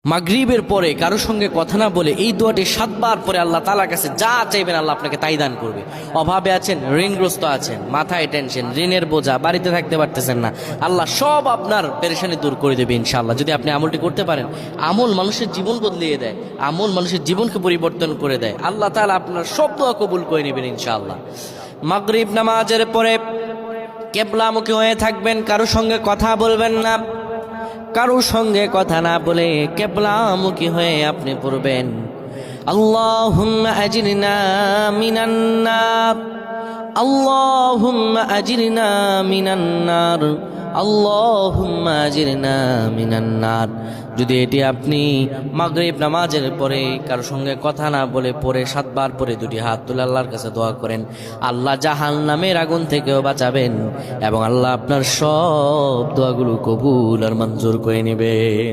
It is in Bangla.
মাগরিবের পরে কারো সঙ্গে কথা না বলে এই দোয়াটি 7 বার পরে আল্লাহ তাআলার কাছে যা চাইবেন আল্লাহ আপনাকে তাই দান করবে। অভাবে আছেন, ঋণগ্রস্ত আছেন, মাথায় টেনশন, ঋণের বোঝা, বাড়িতে থাকতে পারতেছেন না, আল্লাহ সব আপনার পেরেশানি দূর করে দেবে ইনশাআল্লাহ। যদি আপনি আমলটি করতে পারেন, আমল মানুষের জীবন বদলিয়ে দেয়, আমল মানুষের জীবনকে পরিবর্তন করে দেয়। আল্লাহ তাআলা আপনার সব দোয়া কবুল করে নেবেন ইনশাআল্লাহ। মাগরিব নামাজের পরে কিবলামুখী হয়ে থাকবেন, কারো সঙ্গে কথা বলবেন না, কারো সঙ্গে কথা না বলে কিবলামুখী হয়ে আপনি পড়বেন আল্লাহুম্মা আজিরনা মিনান নার, আল্লাহুম্মা আজিরনা মিনান নার, আল্লাহুম্মা আজিরনা মিনান নার। যদি এটি আপনি মাগরিব নামাজের পরে কারো সঙ্গে কথা না বলে পড়ে 7 বার পরে দুটি হাত তুলে আল্লাহর কাছে দোয়া করেন, আল্লাহ জাহান্নামের আগুন থেকেও বাঁচাবেন এবং আল্লাহ আপনার সব দোয়াগুলো কবুল আর মঞ্জুর করে নেবেন।